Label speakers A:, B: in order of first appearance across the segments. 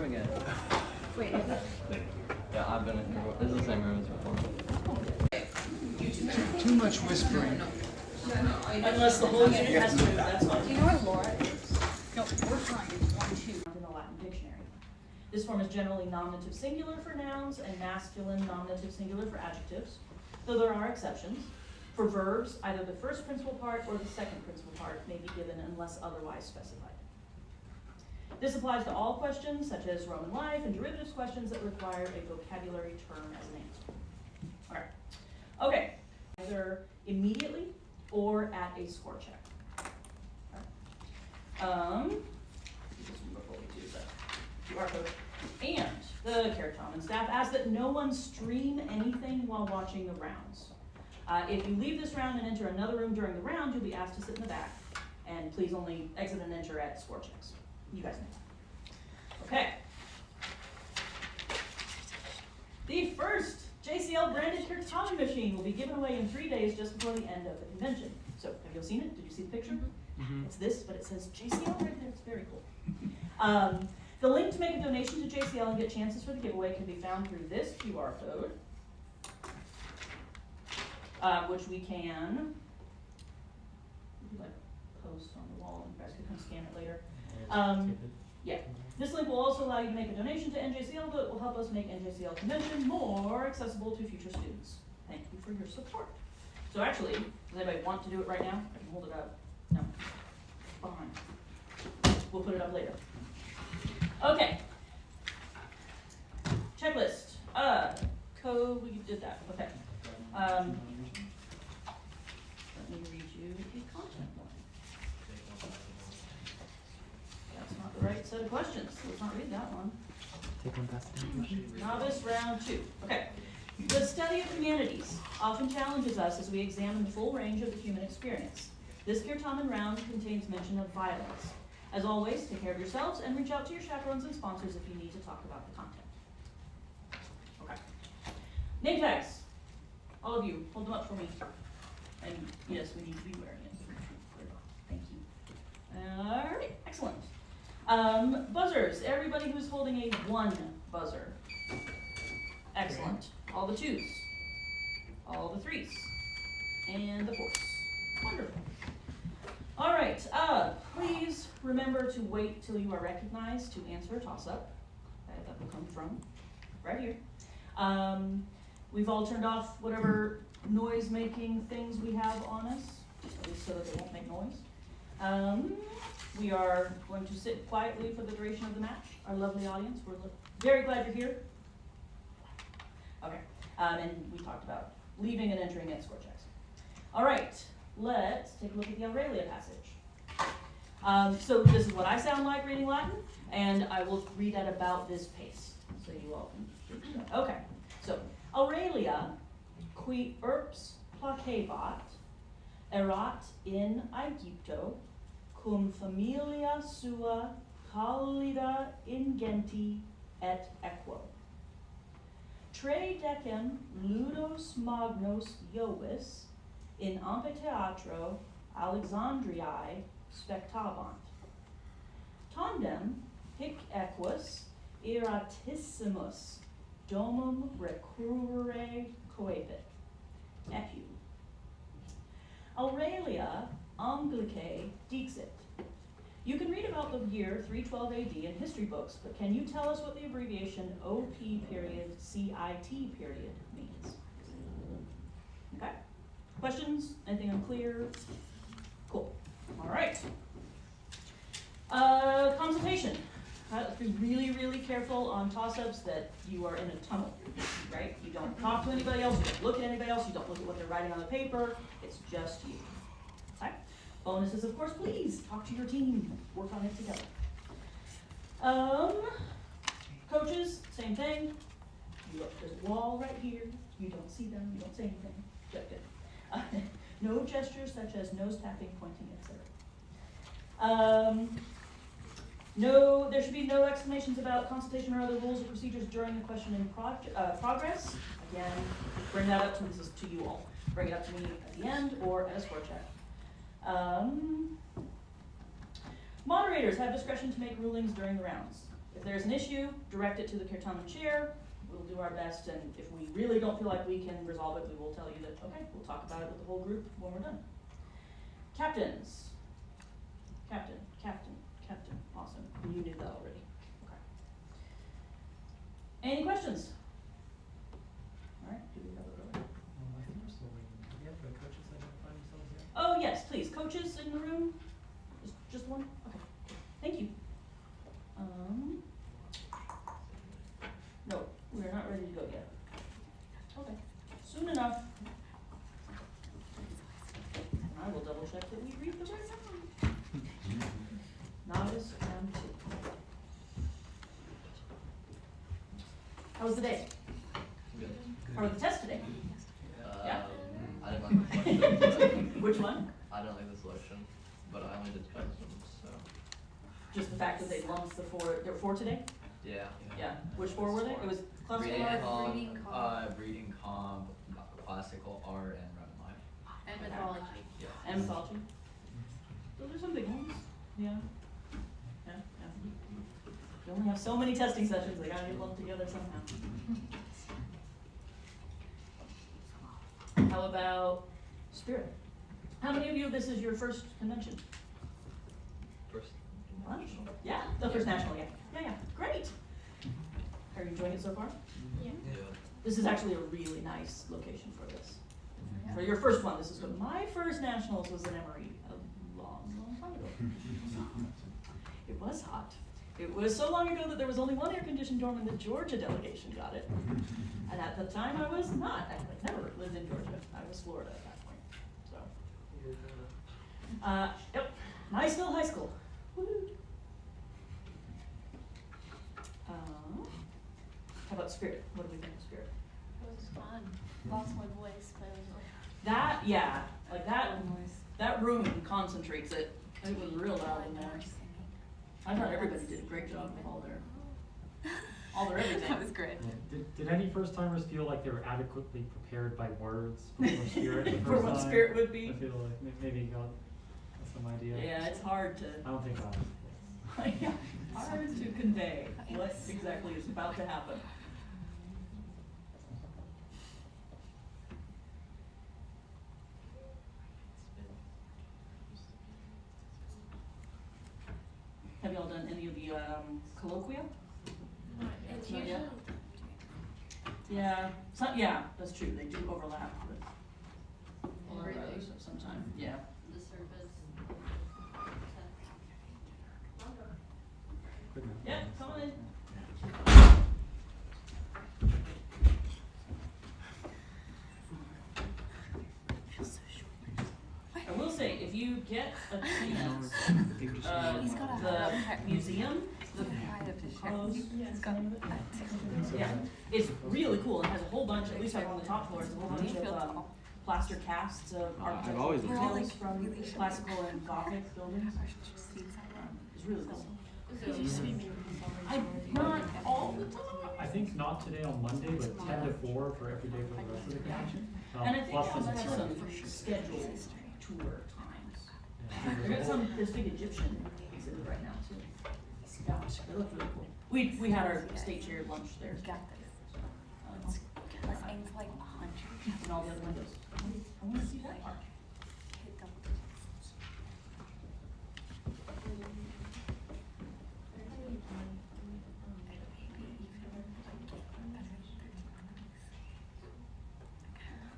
A: room again.
B: Wait, is it?
A: Yeah, I've been in here. This is the same room as before.
C: Too much whispering.
D: Unless the whole unit has to move, that's fine.
B: Do you know where Laura is? No, we're trying. It's 1, 2.
D: In the Latin dictionary. This form is generally nominative singular for nouns and masculine nominative singular for adjectives, though there are exceptions. For verbs, either the first principal part or the second principal part may be given unless otherwise specified. This applies to all questions, such as Roman life and derivatives questions that require a vocabulary term as an answer. All right. Okay. Either immediately or at a score check. All right. This one before we do the QR code. And the Certamen staff asks that no one stream anything while watching the rounds. If you leave this round and enter another room during the round, you'll be asked to sit in the back. And please only exit and enter at score checks. You guys know. Okay. The first JCL branded Certamen machine will be given away in 3 days just before the end of the convention. So have you all seen it? Did you see the picture?
C: Mm-hmm.
D: It's this, but it says JCL right there. It's very cool. The link to make a donation to JCL and get chances for the giveaway can be found through this QR code, which we can like post on the wall, and you guys can come scan it later. Yeah. This link will also allow you to make a donation to NJCL, but it will help us make NJCL convention more accessible to future students. Thank you for your support. So actually, does anybody want to do it right now? I can hold it up. No. Fine. We'll put it up later. Okay. Checklist. Code, we did that. Okay. Let me read you the content one. That's not the right set of questions. Let's not read that one.
C: Take one past the
D: Novice round 2. Okay. The study of humanities often challenges us as we examine the full range of the human experience. This Certamen round contains mention of violence. As always, take care of yourselves and reach out to your chaperones and sponsors if you need to talk about the content. Okay. Name tags. All of you, hold them up for me. And yes, we need to be wearing it. Thank you. All right, excellent. Buzzers. Everybody who's holding a 1 buzzer. Excellent. All the 2s. All the 3s. And the 4s. Wonderful. All right, please remember to wait till you are recognized to answer a toss-up. That will come from right here. We've all turned off whatever noise-making things we have on us, at least so that they won't make noise. We are going to sit quietly for the duration of the match. Our lovely audience, we're very glad you're here. Okay, and we talked about leaving and entering at score checks. All right, let's take a look at the Aurelia passage. So this is what I sound like reading Latin, and I will read at about this pace, so you all can. Okay, so Aurelia, qui urbs placebat, erat in Aegypto, cum familia sua callida ingenti et equo. Tre decem ludos magnos Iovis in amphitheatro Alexandriae spectabant. Tandem hic equus iratissimus domum recurrere coepit. Epu. Aurelia Anglicae dixit. You can read about the year 312 AD in history books, but can you tell us what the abbreviation OP period CIT period means? Okay. Questions? Anything unclear? Cool. All right. Consultation. Let's be really, really careful on toss-ups that you are in a tunnel, right? You don't talk to anybody else, you don't look at anybody else, you don't look at what they're writing on the paper, it's just you. Okay? Bonuses, of course, please talk to your team, work on it together. Coaches, same thing. You look, there's a wall right here, you don't see them, you don't say anything. Good. No gestures such as nose tapping, pointing, etc. No, there should be no explanations about consultation or other rules or procedures during the question in progress. Again, bring that up to this is to you all. Bring it up to me at the end or at a score check. Moderators have discretion to make rulings during the rounds. If there's an issue, direct it to the Certamen chair. We'll do our best, and if we really don't feel like we can resolve it, we will tell you that, okay, we'll talk about it with the whole group when we're done. Captains. Captain. Awesome. You knew that already. Okay. Any questions? All right, do we have it over?
C: I think we're still waiting. Do we have the coaches identify themselves yet?
D: Oh, yes, please. Coaches in the room? Just one? Okay. Thank you. No, we're not ready to go yet. Okay. Soon enough. And I will double check that we read the right one. Novice round 2. How was the day?
A: Good.
D: How was the test today? Yeah?
A: I didn't like the selection.
D: Which one?
A: I didn't like the selection, but I only did customs, so.
D: Just the fact that they lumped the 4, there were 4 today?
A: Yeah.
D: Yeah. Which 4 were they? It was classical
A: Reading
D: art?
A: comp, reading comp, classical art, and Roman life.
B: And mythology.
A: Yeah.
D: And mythology. Those are some big ones. Yeah. Yeah. You only have so many testing sessions, they gotta get lumped together somehow. How about Spirit? How many of you, this is your first convention?
A: First.
D: Yeah, the first national, yeah, great. Are you enjoying it so far?
B: Yeah.
D: This is actually a really nice location for this. For your first one, this is good. My first nationals was in Emory a long time ago. It was hot. It was so long ago that there was only one air-conditioned dorm and the Georgia delegation got it. And at the time I was not, I never lived in Georgia. I was Florida at that point, so. Yep, Niceville High School. Woo-hoo. How about Spirit? What do we think of Spirit?
B: It was fun. Lost my voice, but it was
D: That, yeah, like that room concentrates it. It was real loud in there. I thought everybody did a great job with all their everything.
B: That was great.
C: Did any first timers feel like they were adequately prepared by words for Spirit? The
D: For
C: first
D: what
C: time?
D: Spirit would be?
C: I feel like maybe you got some idea.
D: Yeah, it's hard to,
C: I don't think I was.
D: hard to convey what exactly is about to happen. Have y'all done any of the colloquia?
B: It's
D: Not
B: usually.
D: yet. Yeah, yeah, that's true. They do overlap with a lot of others sometimes. Yeah.
B: The service.
C: Good enough.
D: Yeah, come on in. I will say, if you get a chance,
E: He's got a
D: the
E: hard
D: museum,
E: He's got
D: yeah, it's really cool. It has a whole bunch, at least like on the top floor, it's a whole bunch of plaster casts of architectural
A: always
D: details from classical and Gothic buildings. It's really cool. Not all the time.
C: I think not today on Monday, but 10 to 4 for every day for the rest of the convention.
D: And I think
C: Plus
D: they also
C: this
D: have
C: is-
D: some scheduled tour times.
C: Yeah,
D: They got some, this big Egyptian exhibit right now too. Yeah, it looks really cool. We had our state chair lunch there.
E: got this. Let's aim for like 100.
D: And all the other windows. I wanna see that part.
E: Hit double digits.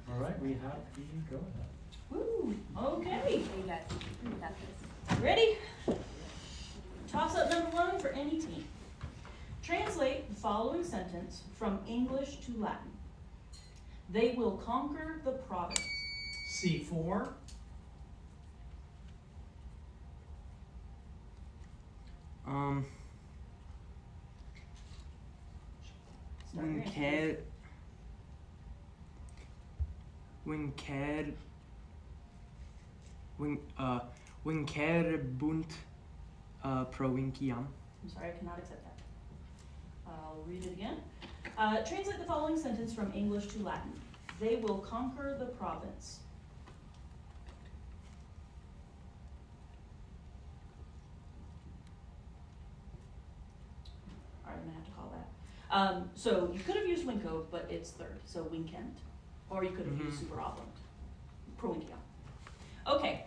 C: All right, we have the go-ahead.
D: Woo, okay.
E: You guys, you got this.
D: Ready? Toss-up number 1 for any team. Translate the following sentence from English to Latin. They will conquer the province.
F: C4.
D: Start your answer.
G: Winkerebunt provinciam.
D: I'm sorry, I cannot accept that. I'll read it again. Translate the following sentence from English to Latin. They will conquer the province. So you could have used Winko, but it's third, so Winkent. Or you could have used superabund. Provincial. Okay,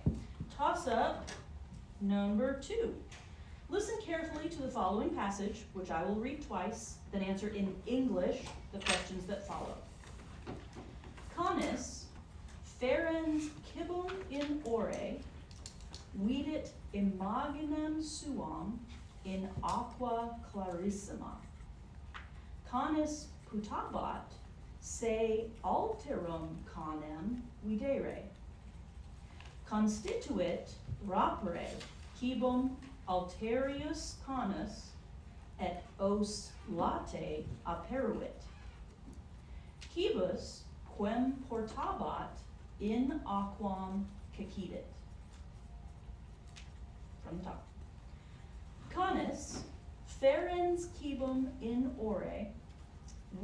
D: toss up number 2. Listen carefully to the following passage, which I will read twice, then answer in English the questions that follow. Canis ferens cibum in ore, vidit imaginem suam in aqua clarissima. Canis putabat se alterum canem videre. Constituit rapere cibum alterius canis et os late aperuit. Cibus quem portabat in aquam cacidit. From the top. Canis ferens cibum in ore,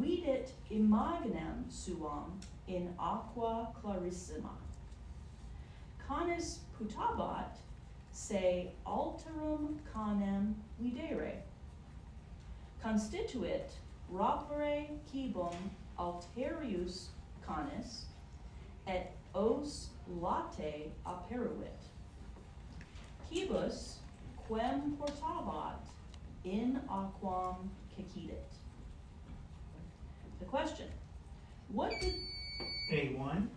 D: vidit imaginem suam in aqua clarissima. Canis putabat se alterum canem videre. Constituit rapere cibum alterius canis et os late aperuit. Cibus quem portabat in aquam cacidit. The question, what did
F: A1,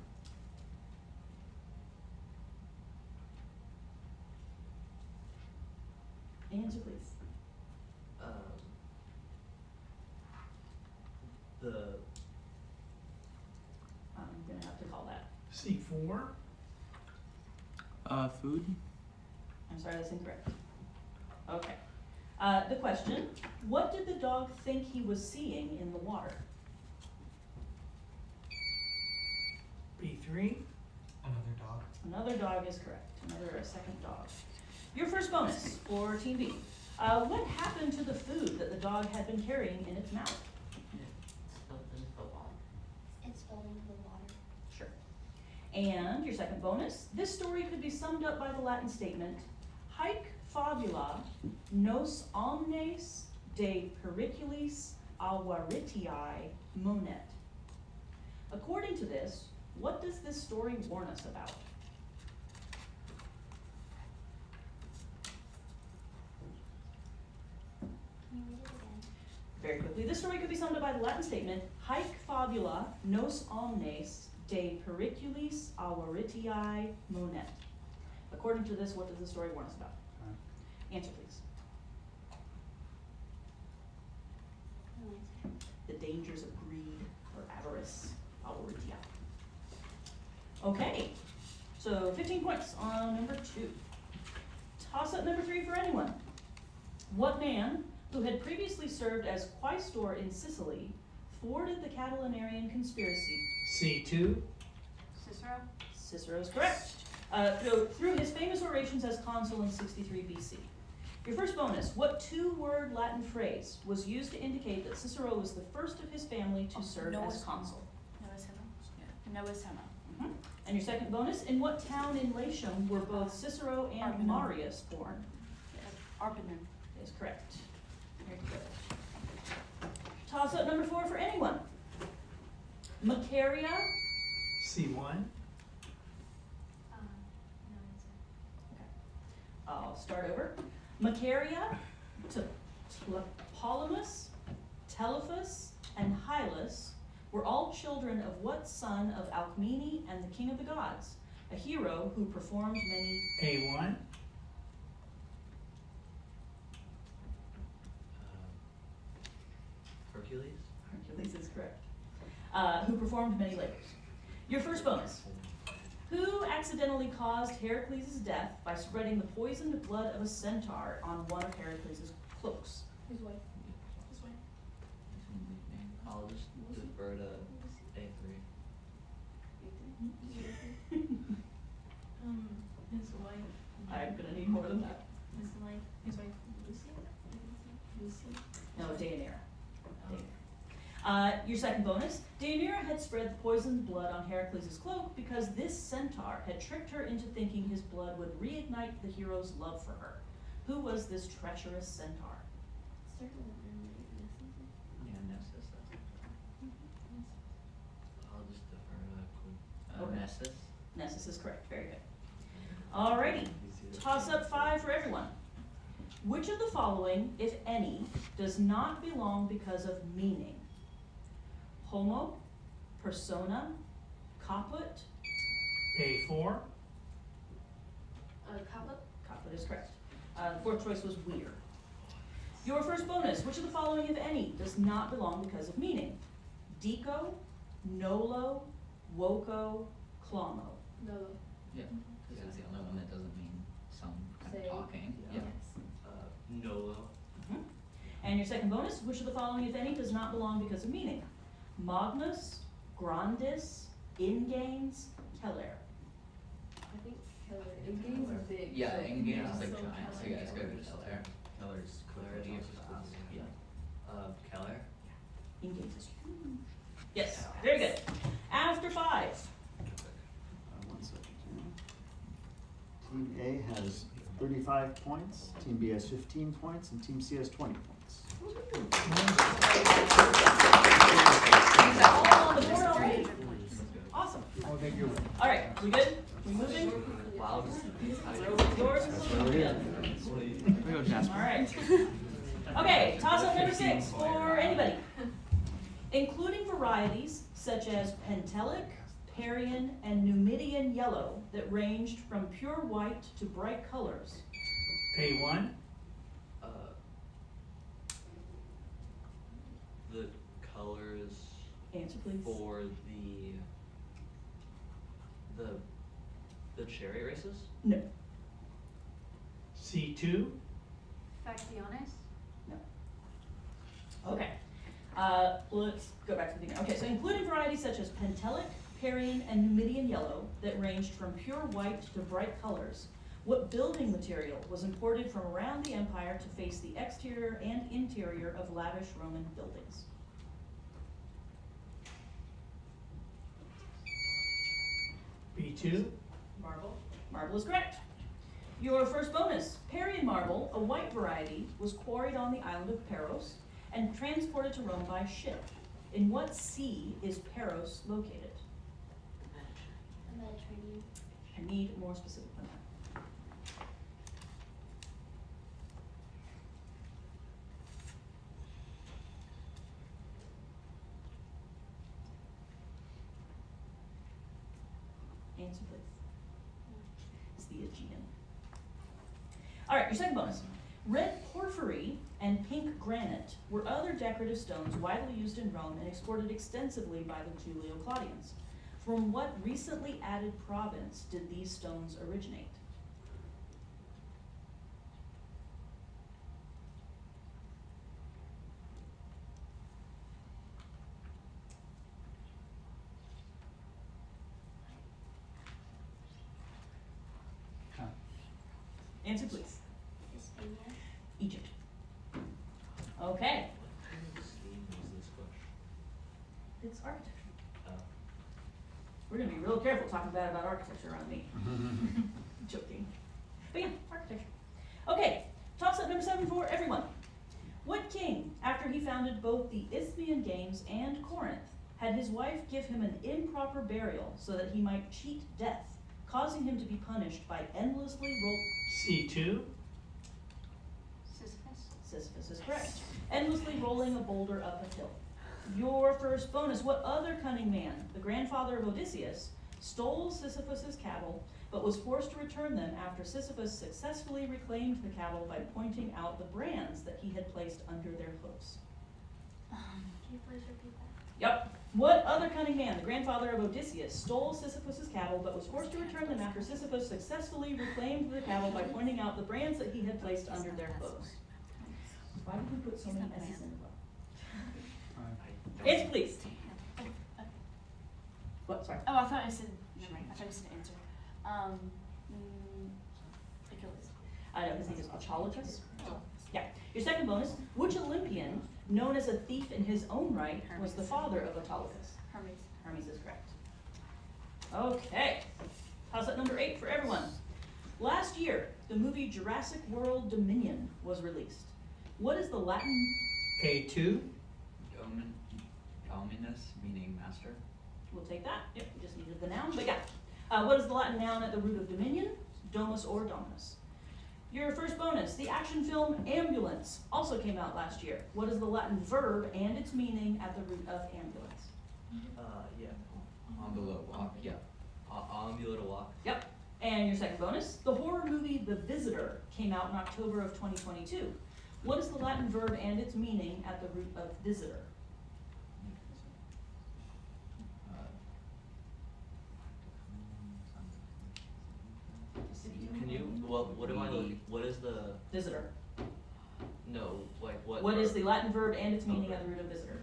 D: answer please? I'm gonna have to call that.
F: C4,
G: Food.
D: I'm sorry, that's incorrect. Okay. The question, what did the dog think he was seeing in the water?
F: B3,
C: Another dog.
D: Another dog is correct. A second dog. Your first bonus for Team B. What happened to the food that the dog had been carrying in its mouth?
B: It's spilled into the water.
D: Sure. And your second bonus, this story could be summed up by the Latin statement, Haec fabula nos omnes de periculis avaritiae monet. According to this, what does this story warn us about?
B: Can you read it again?
D: Very quickly, this story could be summed up by the Latin statement, Haec fabula nos omnes de periculis avaritiae monet. According to this, what does the story warn us about? Answer, please.
B: No answer.
D: The dangers of greed or avarice, avaritia. Okay, so 15 points on number 2. Toss up number 3 for anyone. What man, who had previously served as quaestor in Sicily, thwarted the Catilinarian conspiracy?
F: C2,
B: Cicero?
D: Cicero is correct. Through his famous orations as consul in 63 BC. Your first bonus, what 2-word Latin phrase was used to indicate that Cicero was the first of his family to serve as consul?
E: Novice.
D: Mhm. And your second bonus, in what town in Latium were both Cicero and
E: Arpinum.
D: Marius born?
E: Arpinum.
D: Is correct. Very good. Toss up number 4 for anyone. Macaria.
F: C1,
B: No answer.
D: I'll start over. Macaria, Tlepolemus, Telephus, and Hylas were all children of what son of Alcmene and the king of the gods, a hero who performed many.
F: A1,
A: Hercules?
D: Hercules is correct. Who performed many labors. Your first bonus. Who accidentally caused Heracles' death by spreading the poisoned blood of a centaur on one of Heracles' cloaks?
B: His wife. His wife.
A: I'll just defer to A3.
B: His wife.
D: I'm gonna need more than that.
B: His wife Lucy? Lucy?
D: No, Deianira. Your second bonus. Deianira had spread the poisoned blood on Heracles' cloak because this centaur had tricked her into thinking his blood would reignite the hero's love for her. Who was this treacherous centaur?
B: Certamen.
A: Yeah, no. Nessus.
D: Nessus is correct, very good. Alrighty, toss up 5 for everyone. Which of the following, if any, does not belong because of meaning? Homo, persona, caput,
F: A4.
B: Kappa?
D: caput is correct. The 4th choice was weir. Your first bonus, which of the following, if any, does not belong because of meaning? Dico, nolo, woco, clomo.
B: No.
A: Yeah, this is the only one that doesn't mean some kind
B: Say,
A: of talking.
B: Yes.
H: Nolo.
D: Mhm. And your second bonus, which of the following, if any, does not belong because of meaning? Magnus, grandis, ingains, keller.
B: I think Keller. In games are big.
A: Yeah,
B: so-
A: in games
B: yeah,
A: like
B: so
A: giant, so
B: Keller.
A: yeah, it's gotta be Keller. Keller's clarity of fast.
H: Yeah. Keller.
D: Ingains is huge. Yes, very good. After 5.
I: One second here. Team A has 35 points, Team B has 15 points, and Team C has 20 points.
D: All on the board already? Awesome.
F: Oh, thank you.
D: All right, we good? We moving?
A: Wow.
D: Yours?
I: Yeah.
G: We go Jasper.
D: All right. Okay, toss up number 6 for anybody. Including varieties such as Pentelic, Parian, and Numidian yellow that ranged from pure white to bright colors.
F: A1.
H: The colors
D: Answer please.
H: for the cherry races.
D: No.
F: C2.
B: Factiones?
D: Okay. Let's go back to the beginning. Okay, so including varieties such as Pentelic, Parian, and Numidian yellow that ranged from pure white to bright colors, what building material was imported from around the empire to face the exterior and interior of lavish Roman buildings?
F: B2.
D: Marble. Marble is correct. Your first bonus, Parian marble, a white variety, was quarried on the island of Paros and transported to Rome by ship. In what sea is Paros located?
B: The Mediterranean.
D: I need more specific than that. Answer please. It's the Aegean. All right, your second bonus. Red porphyry and pink granite were other decorative stones widely used in Rome and exported extensively by the Julio-Claudians. From what recently added province did these stones originate? Answer please.
B: Hispania?
D: Egypt. Okay,
H: What kind of scheme was this question?
D: it's architecture.
H: Oh.
D: We're gonna be real careful talking bad about architecture around me. Joking. But yeah, architecture. Okay, toss up number 7 for everyone. What king, after he founded both the Isthmian Games and Corinth, had his wife give him an improper burial so that he might cheat death, causing him to be punished by endlessly
F: C2.
B: Sisyphus?
D: Sisyphus is correct. Endlessly rolling a boulder up a hill. Your first bonus, what other cunning man, the grandfather of Odysseus, stole Sisyphus's cattle, but was forced to return them after Sisyphus successfully reclaimed the cattle by pointing out the brands that he had placed under their hoofs?
B: Can you please repeat that?
D: Yep. What other cunning man, the grandfather of Odysseus, stole Sisyphus's cattle, but was forced to return them after Sisyphus successfully reclaimed the cattle by pointing out the brands that he had placed under their hooves? Why did we put so many S's in the book? Answer, please. What, sorry?
B: Oh, I thought I said, never mind, I thought I said answer. Achilles.
D: I know, his name is Autolycus. Yeah. Your second bonus, which Olympian, known as a thief in his own right, was the father of Autolycus?
B: Hermes.
D: Hermes is correct. Okay. Toss up number 8 for everyone. Last year, the movie Jurassic World Dominion was released. What is the Latin?
F: A2.
A: Dominus, meaning master.
D: We'll take that. Yep, we just needed the noun, but yeah. What is the Latin noun at the root of dominion? Domus or dominus. Your first bonus, the action film Ambulance also came out last year. What is the Latin verb and its meaning at the root of ambulance?
H: Yeah.
A: Ambulate walk, yeah.
H: Ambulate walk.
D: Yep. And your second bonus, the horror movie The Visitor came out in October of 2022. What is the Latin verb and its meaning at the root of visitor?
H: Can you, what am I looking, what is the,
D: Visitor.
H: no, like what?
D: What is
H: verb?
D: the Latin verb and its meaning at the root of visitor?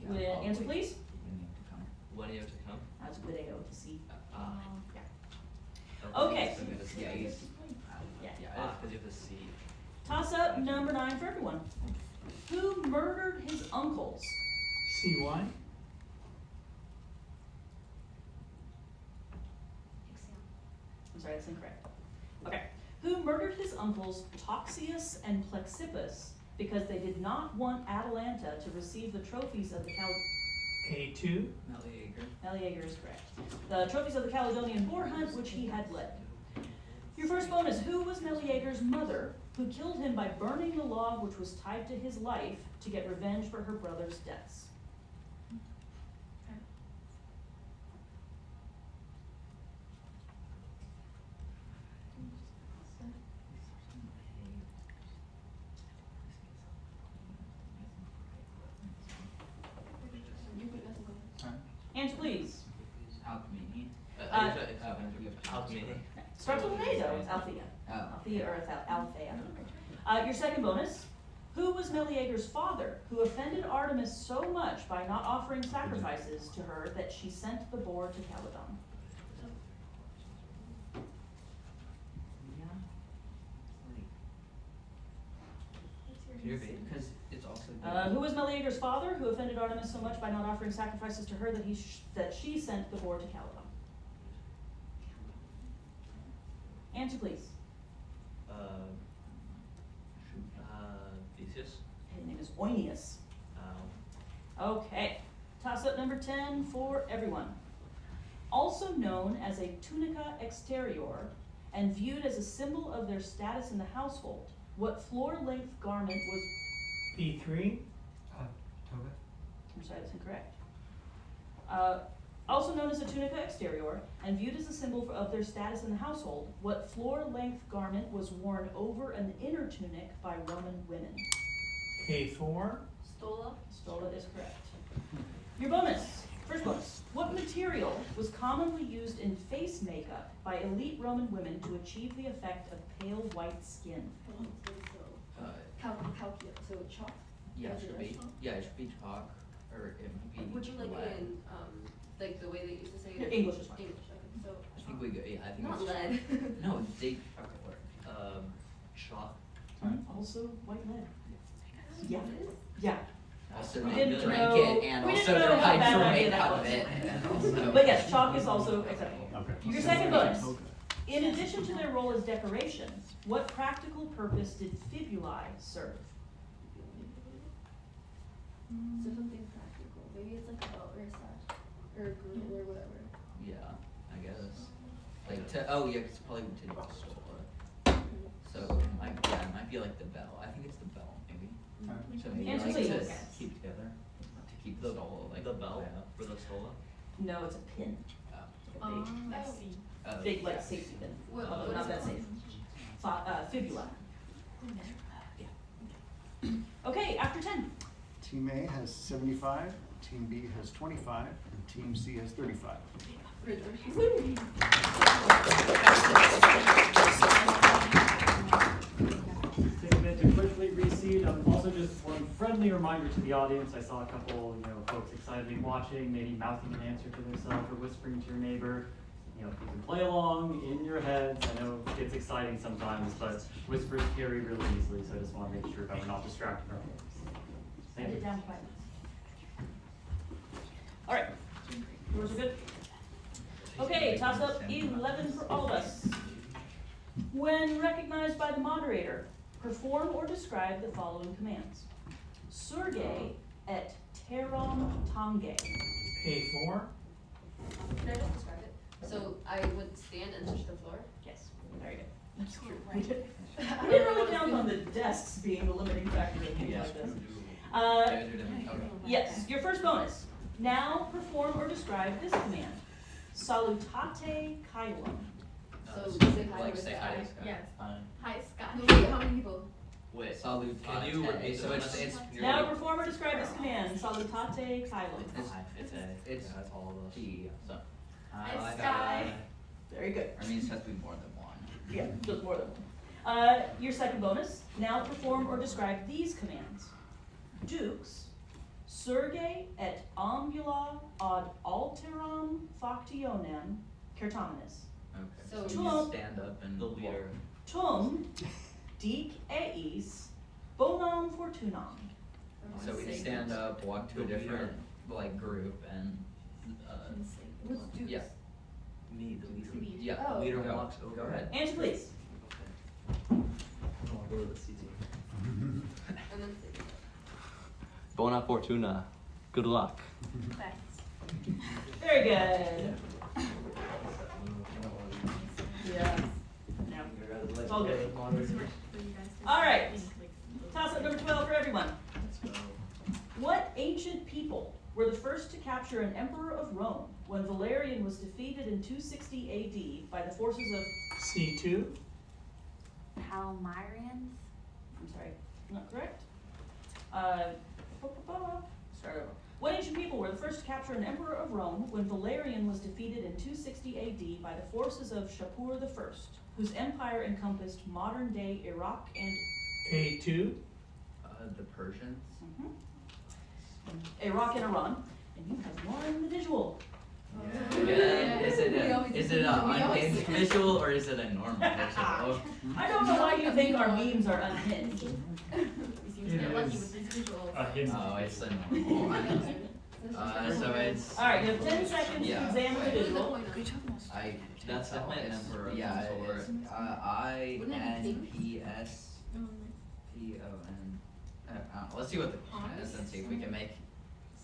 A: Yeah,
D: Would
A: probably.
D: answer please?
A: You need to come.
H: When you have to come?
D: That's a good AO to see.
H: Ah.
D: Yeah. Okay.
A: So it's- yeah, it's-
D: Yeah.
H: Ah, because you have to see.
D: Toss up number 9 for everyone. Who murdered his uncles?
F: C1,
D: I'm sorry, that's incorrect. Okay. Who murdered his uncles Toxius and Plexippus because they did not want Atalanta to receive the trophies of the
F: A2,
A: Meleager.
D: Meleager is correct. The trophies of the Caledonian boar hunt, which he had led. Your first bonus, who was Meleager's mother, who killed him by burning the log which was tied to his life to get revenge for her brother's deaths? Answer please.
A: Alchemy.
H: Alchemy.
D: Starts with an A though, it's Althea.
A: Oh.
D: Althea or Althea. Your second bonus, who was Meleager's father, who offended Artemis so much by not offering sacrifices to her that she sent the boar to Calydon?
H: Can you repeat?
A: Because it's also.
D: Who was Meleager's father, who offended Artemis so much by not offering sacrifices to her that that she sent the boar to Calydon? Answer please.
H: Theseus.
D: His name is Oeneus. Okay, toss up number 10 for everyone. Also known as a tunica exterior and viewed as a symbol of their status in the household, what floor-length garment was...
F: B3,
C: Toga?
D: I'm sorry, that's incorrect. Also known as a tunica exterior and viewed as a symbol of their status in the household, what floor-length garment was worn over an inner tunic by Roman women?
F: A4,
B: Stola.
D: Stola is correct. Your bonus, first bonus. What material was commonly used in face makeup by elite Roman women to achieve the effect of pale white skin?
B: Calculus, so chalk.
A: Yeah, it
B: Is it
A: should be.
B: chalk?
A: Yeah, it should be chalk, or it might be.
B: Would you like
A: lead.
B: it in, like the way they used to say it?
D: English is fine.
B: English, okay, so.
A: I think we go. Yeah, I think
B: Not
A: it's
B: lead.
A: Chalk. No, they. Okay, word.
H: Chalk.
D: Also white lead. Yeah.
B: It is?
D: Yeah.
A: Also,
D: We
A: they
D: didn't
A: drink
D: know-
A: it, and
D: we
A: also
D: didn't know
A: they're
D: how bad
A: hyper
D: idea
A: made
D: that
A: out of
D: was.
A: it, and also.
D: But yes, chalk is also acceptable.
I: Okay.
D: Your second bonus. In addition to their role as decoration, what practical purpose did fibulae serve?
B: So something practical, maybe it's like a belt or a sash, or a girdle or whatever.
A: Yeah, I guess. Like yeah, 'cause it's probably to the stola. So it might be like the bell. I think it's the bell, maybe. So maybe
D: Answer
A: like
D: please.
A: to keep together, to keep the stola like
H: The bell
A: yeah.
H: for the stola.
D: No, it's a pin.
A: Oh.
D: Like a big,
A: Oh,
D: big like
A: yes.
D: safety pin.
B: What-
D: Although
B: what
D: not
B: is
D: that
B: it
D: safe. Fibula. Okay, after 10.
I: Team A has 75, Team B has 25, and Team C has 35.
C: Take a minute to quickly reseed. Also just one friendly reminder to the audience. I saw a couple, folks excitedly watching, maybe mouthing an answer to themselves or whispering to your neighbor. You can play along in your heads. I know it gets exciting sometimes, but whispers carry really easily, so I just want to make sure that we're not distracting our folks.
D: Write
C: Thank
D: it
C: you.
D: down quietly. All right, yours are good? Okay, toss up 11 for all of us. When recognized by the moderator, perform or describe the following commands. Surge et terom tange.
F: A4,
B: Can I just describe it? So I would stand and touch the floor.
D: Yes, very good. That's true.
E: Right.
D: We didn't really count on the desks being the limiting factor in things like this. Yes, your first bonus. Now perform or describe this command. Salutate Kylum.
B: So say hi
H: Like
B: to
H: say
B: the
H: hi to
B: sky.
H: Sky.
B: Yes.
H: Fine.
B: Hi, Scott. No, wait, how many people?
H: Wait,
A: Salute.
H: can you repeat
A: So it's
D: Now perform or describe this command. Salutate Kylum.
H: It's A.
A: It's
H: Yeah, that's all of us.
A: T. So
B: Hi, Sky.
D: Very good.
A: I mean, it has to be more than one.
D: Yeah, just more than one. Your second bonus. Now perform or describe these commands. Dukes, surge et ambula ad alteram factionem certamenis.
A: Okay.
B: So
A: So
D: Tum-
A: you stand up and
H: The leader.
D: Tum dic eis bonum fortunam.
A: So we stand up, walk to a different like group, and
B: What's Dukes?
A: yeah,
H: Me, the leader.
A: yeah.
B: Oh.
H: Leader
A: Go.
H: walks over.
A: Go ahead.
D: Answer please.
H: I wanna go to the CT.
B: And then say
G: Bona fortuna. Good luck.
E: Thanks.
D: Very good. Yeah. No. It's all good. All right. Toss up number 12 for everyone. What ancient people were the first to capture an emperor of Rome when Valerian was defeated in 260 AD by the forces of,
F: C2,
E: Palmyrians?
D: I'm sorry, not correct? Start over. What ancient people were the first to capture an emperor of Rome when Valerian was defeated in 260 AD by the forces of Shapur I, whose empire encompassed modern-day Iraq and
F: A2,
A: The Persians.
D: Iraq and Iran, and you have won the visual.
A: Yeah. Is it
B: We always
A: is
B: do.
A: it a
B: We always
A: unhinged
B: do.
A: visual or is it a normal visual?
D: I don't know why you think our memes are unhinged.
B: You seem to get lucky with these visuals.
A: Oh, it's a normal one. So it's.
D: All right, you have 10 seconds to
A: Yeah.
D: examine the visual.
A: I.
H: That's
A: tell
H: definitely an
A: it's-
H: emperor of
A: Yeah,
H: some
A: it is.
H: sort.
A: INPS. PON. I don't know. Let's see what the question is and see if we can make.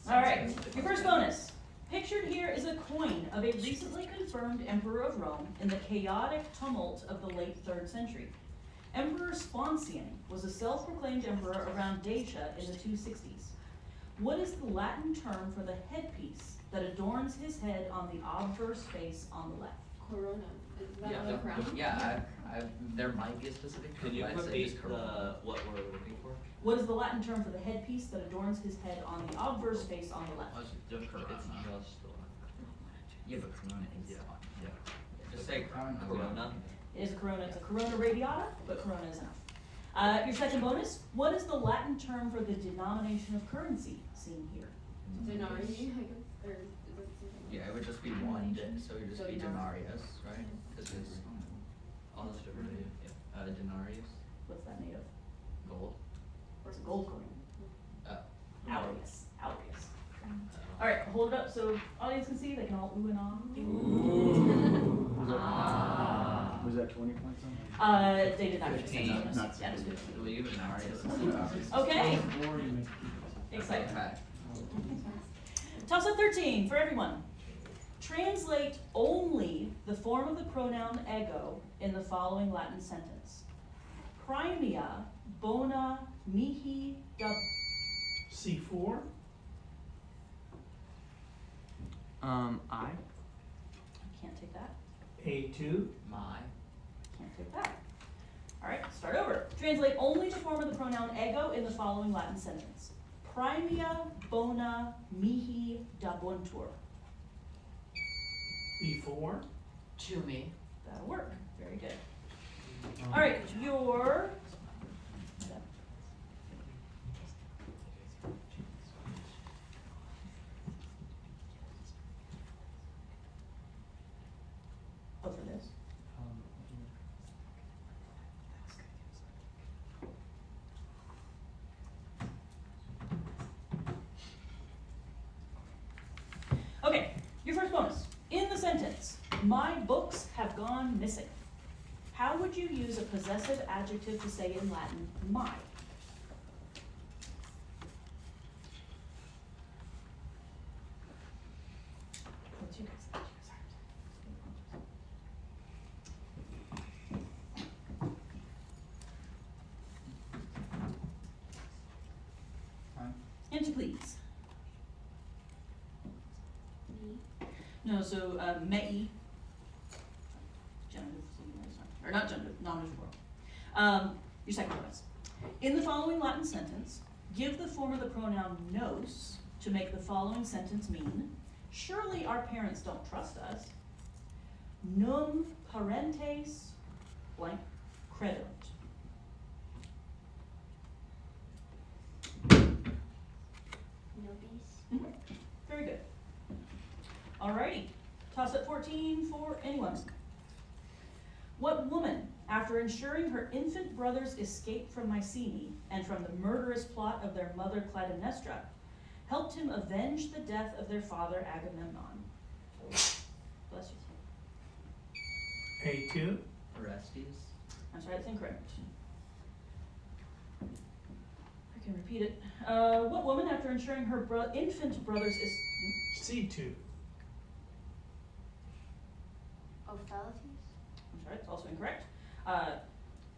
D: All right,
A: sense of the
D: your first
A: question.
D: bonus. Pictured here is a coin of a recently confirmed emperor of Rome in the chaotic tumult of the late 3rd century. Emperor Sponsian was a self-proclaimed emperor around Dacia in the 260s. What is the Latin term for the headpiece that adorns his head on the obverse face on the left?
B: Corona. Is that
A: Yeah,
B: on the crown?
A: yeah, there might be a specific.
H: Can you
A: term, but I'd say
H: repeat
A: just corona.
H: what we're looking for?
D: What is the Latin term for the headpiece that adorns his head on the obverse face on the left?
H: It's just
A: Corona. Yeah, but corona is
H: Yeah.
A: fine. Yeah. Just say corona.
H: Corona.
D: It is a corona, it's a corona radiata, but corona is enough. Your second bonus, what is the Latin term for the denomination of currency seen here?
B: Denari, I guess, or is it something?
A: Yeah, it would just be one, so it would just
B: So
A: be
B: denarius.
A: denarius, right? This is,
H: All this different.
A: denarius,
D: What's that made of?
A: gold.
D: It's a gold coin.
A: Oh.
D: Aureus, aureus. All right, hold it up so audience can see, they can all ooh and ah. Ah.
I: Was that 20 points on
D: They did not get
A: 15.
D: bonus.
I: Not
D: Yeah, it's
I: 15.
D: 15.
A: We'll use denarius instead of aureus.
D: Okay, exciting.
A: Okay.
D: Toss up 13 for everyone. Translate only the form of the pronoun ego in the following Latin sentence. Primea bona mihi da.
F: C4,
G: I.
D: Can't take that.
F: A2,
A: My.
D: Can't take that. All right, start over. Translate only the form of the pronoun ego in the following Latin sentence. Primea bona mihi dabuntur.
F: B4,
H: To me.
D: That'll work. Very good. All right, your. Oh, for this. Okay, your first bonus. In the sentence, my books have gone missing. How would you use a possessive adjective to say in Latin, my? Answer please.
B: Me.
D: No, so, mei. Genitive, singular, sorry. Or not genitive, nominative plural. Your second bonus. In the following Latin sentence, give the form of the pronoun nos to make the following sentence mean, surely our parents don't trust us. Num parentes blank credunt.
B: Novice.
D: Very good. Alrighty, toss up 14 for anyone. What woman, after ensuring her infant brother's escape from Mycenae and from the murderous plot of their mother Clytemnestra, helped him avenge the death of their father Agamemnon? Bless you.
F: A2.
A: Orestes.
D: I'm sorry, that's incorrect. I can repeat it. What woman, after ensuring her infant brother's
F: C2.
B: Ophelites.
D: I'm sorry, it's also incorrect.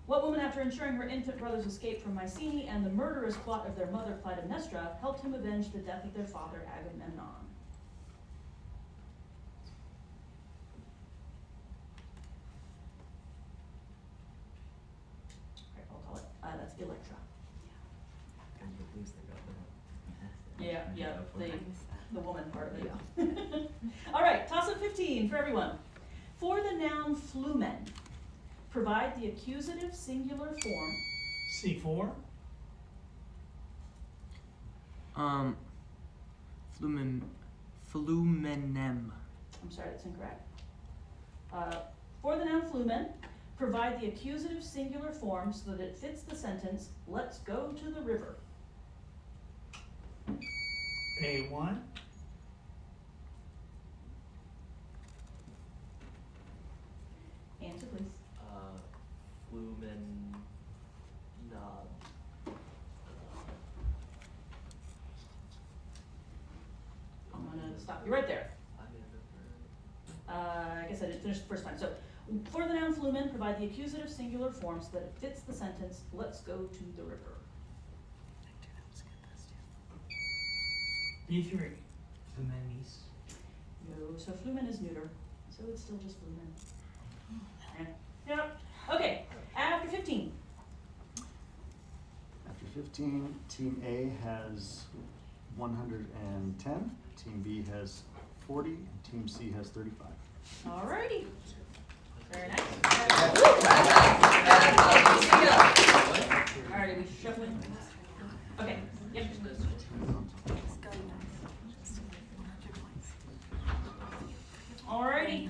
D: What woman, after ensuring her infant brother's escape from Mycenae and the murderous plot of their mother Clytemnestra, helped him avenge the death of their father Agamemnon? Okay, I'll call it. That's Electra. Yeah, the woman part of it. All right, toss up 15 for everyone. For the noun flumen, provide the accusative singular form.
F: C4.
G: Flumenem.
D: I'm sorry, that's incorrect. For the noun flumen, provide the accusative singular form so that it fits the sentence, let's go to the river.
F: A1.
D: Answer, please.
G: Flumen.
D: I'm gonna stop you right there. I guess I didn't finish the first time. So, for the noun flumen, provide the accusative singular form so that it fits the sentence, let's go to the river.
F: B3.
H: Flumenis.
D: No, so flumen is neuter, so it's still just flumen. Yep. Okay, after 15.
I: After 15, Team A has 110, Team B has 40, and Team C has 35.
D: Alrighty. Very nice. Alrighty, we shuffling. Okay, yep. Alrighty.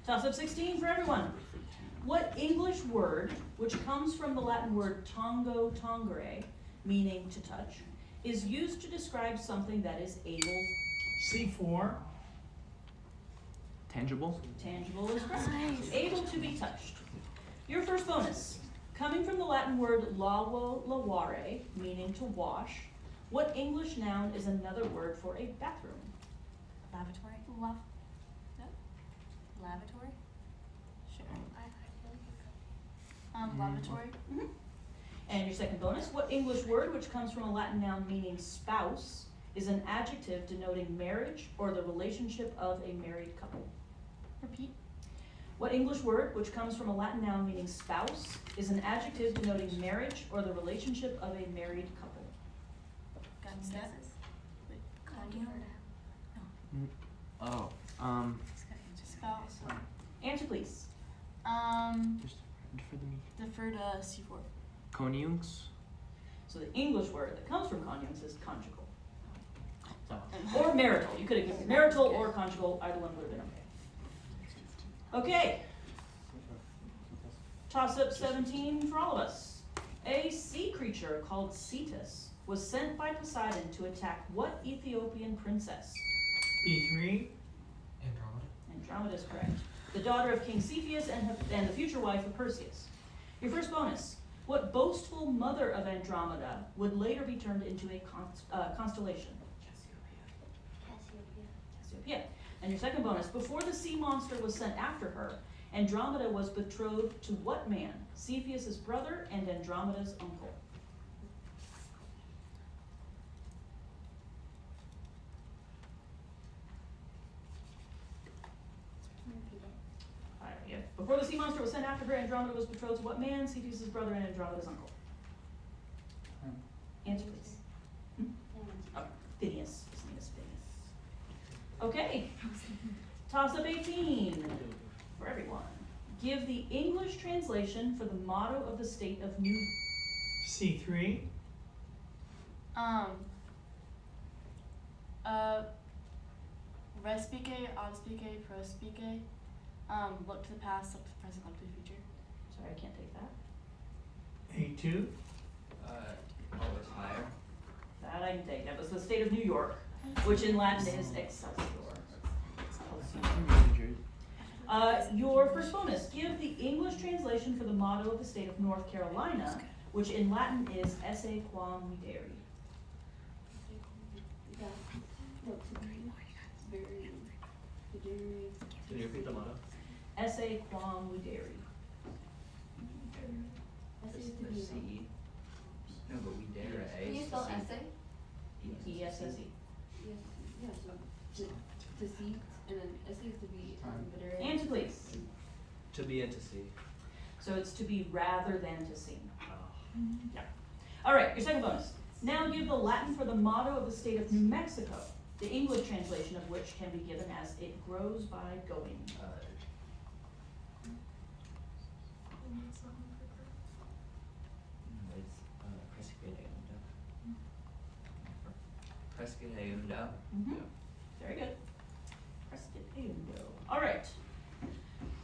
D: Toss up 16 for everyone. What English word, which comes from the Latin word tongo tongere, meaning to touch, is used to describe something that is able?
F: C4.
G: Tangible.
D: Tangible is correct. Able to be touched. Your first bonus. Coming from the Latin word lavo lavare, meaning to wash, what English noun is another word for a bathroom?
E: Lavatory? Lavatory? Sure. Lavatory?
D: Mm-hmm. And your second bonus, what English word, which comes from a Latin noun meaning spouse, is an adjective denoting marriage or the relationship of a married couple?
E: Repeat.
D: What English word, which comes from a Latin noun meaning spouse, is an adjective denoting marriage or the relationship of a married couple?
G: Oh.
E: Spouse.
D: Answer, please.
G: Just defer the me.
E: Defer to C4.
G: Conjunx.
D: So the English word that comes from conjunct is conjugal. Or marital. You could have given marital or conjugal. Either one would have been okay. Okay. Toss up 17 for all of us. A sea creature called Cetus was sent by Poseidon to attack what Ethiopian princess?
F: B3.
H: Andromeda.
D: Andromeda is correct. The daughter of King Cepheus and the future wife of Perseus. Your first bonus. What boastful mother of Andromeda would later be turned into a constellation? Cassiopeia. And your second bonus. Before the sea monster was sent after her, Andromeda was betrothed to what man? Cepheus' brother and Andromeda's uncle. Before the sea monster was sent after her, Andromeda was betrothed to what man? Cephas' brother and Andromeda's uncle. Answer please. Phineas. His name is Phineas. Okay. Toss up 18 for everyone. Give the English translation for the motto of the state of New.
F: C3.
B: Respice, obspice, prospice. Look to the past, look to the present, look to the future.
D: Sorry, I can't take that.
F: A2.
A: Always higher.
D: That I can take. That was the state of New York, which in Latin is Excelsior. Your first bonus. Give the English translation for the motto of the state of North Carolina, which in Latin is Esse quam videri.
C: Can you repeat the motto?
D: Esse quam videri.
A: Just the C. No, but we dare A.
B: Can you
A: is
B: spell
A: the C.
B: essay?
D: E-S-S-E.
B: Yeah, so deceit, and then essay is to be bitter.
D: Answer please.
G: To be and to see.
D: So it's to be rather than to seem. Yeah. All right, your second bonus. Now give the Latin for the motto of the state of New Mexico, the English translation of which can be given as it grows by going.
A: Prescadeundo.
D: Very good. Prescadeundo. All right.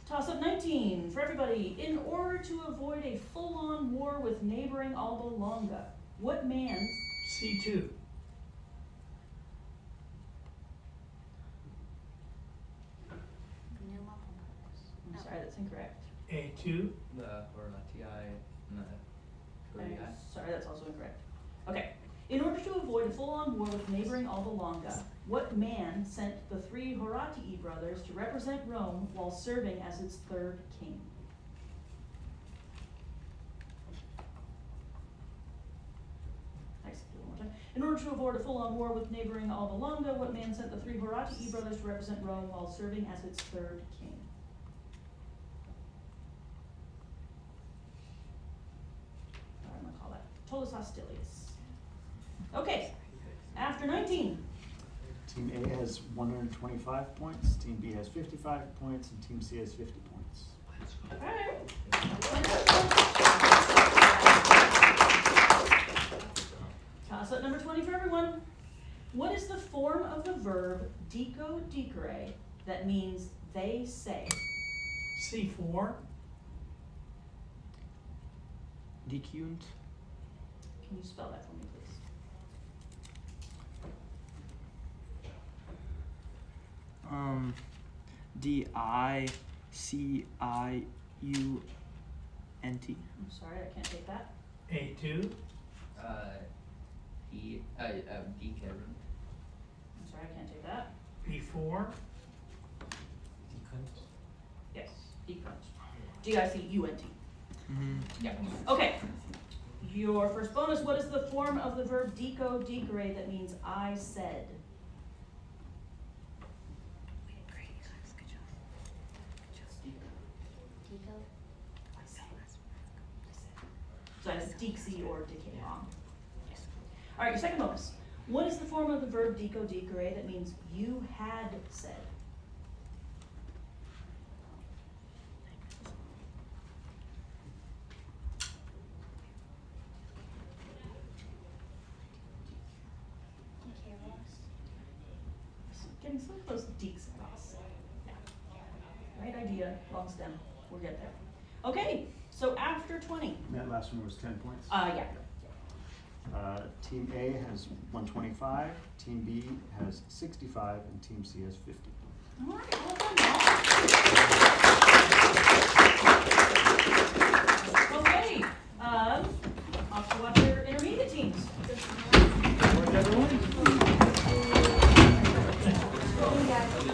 D: Toss up 19 for everybody. In order to avoid a full-on war with neighboring Alba Longa, what man?
F: C2.
D: I'm sorry, that's incorrect.
F: A2.
A: The Horati and the
D: I'm
A: Korea.
D: sorry, that's also incorrect. Okay. In order to avoid a full-on war with neighboring Alba Longa, what man sent the 3 Horatii brothers to represent Rome while serving as its 3rd king? One more time. In order to avoid a full-on war with neighboring Alba Longa, what man sent the 3 Horatii brothers to represent Rome while serving as its 3rd king? I'm gonna call that Tullus Hostilius. Okay, after 19.
I: Team A has 125 points, Team B has 55 points, and Team C has 50 points.
D: Alright. Toss up number 20 for everyone. What is the form of the verb dico dicere that means they say?
F: C4.
G: Dicunt.
D: Can you spell that for me, please?
G: D-I-C-I-U-N-T.
D: I'm sorry, I can't take that.
F: A2.
A: DK.
D: I'm sorry, I can't take that.
F: B4.
D: Yes, decrunt. G-I-C-U-N-T.
G: Mm-hmm.
D: Yeah. Okay. Your first bonus, what is the form of the verb dico dicere that means I said? So that's dixie or decay wrong. All right, your second bonus. What is the form of the verb dico dicere that means you had said? Getting so close to deeks. Yeah. Right idea, long stem. We'll get there. Okay, so after 20.
I: That last one was 10 points.
D: Yeah.
I: Team A has 125, Team B has 65, and Team C has 50.
D: All right, well done, y'all.